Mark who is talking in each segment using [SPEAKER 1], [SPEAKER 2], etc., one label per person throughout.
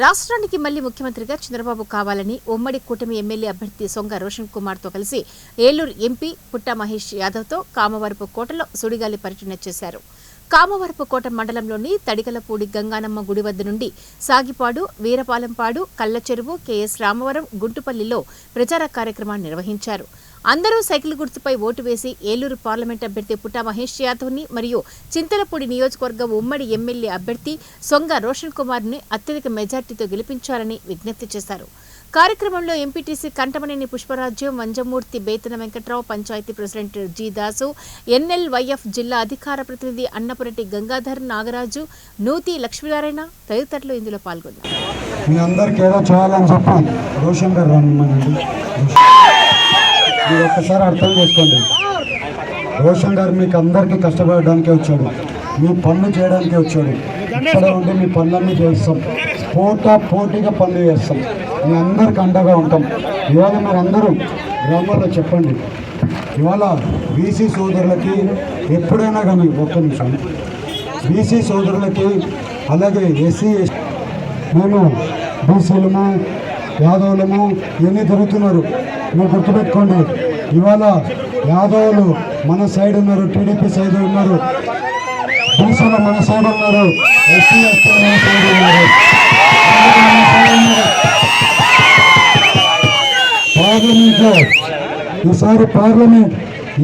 [SPEAKER 1] రాష్ట్రానికి మళ్లీ ముఖ్యమంత్రిగా చంద్రబాబు కావాలని ఉమ్మడి కూటమి ఎమ్మెల్యే అభ్యర్థి సొంగ రోషన్ కుమార్ తో కలిసి ఏలూరు ఎంపీ పుట్ట మహేష్ యాదవ్ తో కామవరపు కోటలో సుడిగాలి పర్యటన చేశారు. కామవరపు కోట మండలంలోని తడిగలపూడి గంగానమ్మ గుడి వద్ద నుండి సాగిపాడు, వీరపాలెంపాడు, కల్లచెరువు, కెఎస్ రామవరం, గుంటుపల్లిలో ప్రచార కార్యక్రమాన్ని నిర్వహించారు. అందరూ సైకిల్ గుర్తుపై ఓటు వేసి ఏలూరు పార్లమెంట్ అభ్యర్థి పుట్ట మహేష్ యాదవ్ని మరియు చింతలపూడి నియోజకవర్గం ఉమ్మడి ఎమ్మెల్యే అభ్యర్థి సొంగ రోషన్ కుమార్ని అత్యధిక మెజార్టీతో గెలిపించాలని విజ్ఞప్తి చేశారు. కార్యక్రమంలో MPTC Kantamaneni Pushparajyam, Vanjamurthy, Bethana Venkatrao, panchayat president G Dasu, NLYF జిల్లా అధికార ప్రతినిధి అన్నపురెడ్డి గంగాధర్, నాగరాజు, నూతి లక్ష్మీనారాయణ తదితరులు ఇందులో పాల్గొన్నారు.
[SPEAKER 2] ఒక్కసారి అర్థం చేసుకోండి, రోషన్ గారు మీకు అందరికీ కష్టపడడానికి వచ్చాడు, మీ పనులు చేయడానికి వచ్చాడు. ఇక్కడ ఉండి మీ పనులన్నీ చేస్తాం, పోటీగా పనులు చేస్తాం, మీ అందరికి అండగా ఉంటాం. ఇవాళ మీరు అందరూ గ్రామాల్లో చెప్పండి, ఇవాళ బీసీ సోదరులకి ఎప్పుడైనా కానీ ఒక్క నిమిషం, బీసీ సోదరులకి అలాగే ఎస్సీ మేము బీసీలము యాదవులము ఇవన్నీ తిరుగుతున్నారు. మీరు గుర్తుపెట్టుకోండి, ఇవాళ యాదవులు మన సైడ్ ఉన్నారు, టీడీపీ సైడ్ ఉన్నారు, బీసీలు మన సైడ్ ఉన్నారు, ఎస్సీ ఎస్టీ మన సైడ్ ఉన్నారు. పార్లమెంట్లో ఈసారి పార్లమెంట్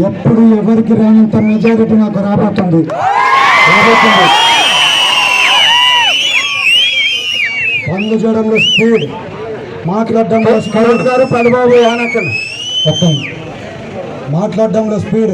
[SPEAKER 2] ఎప్పుడు ఎవరికి రానంత మెజారిటీ నాకు రాబోతుంది. పనులు చేయడంలో స్పీడ్, మాట్లాడడంలో మాట్లాడడంలో స్పీడ్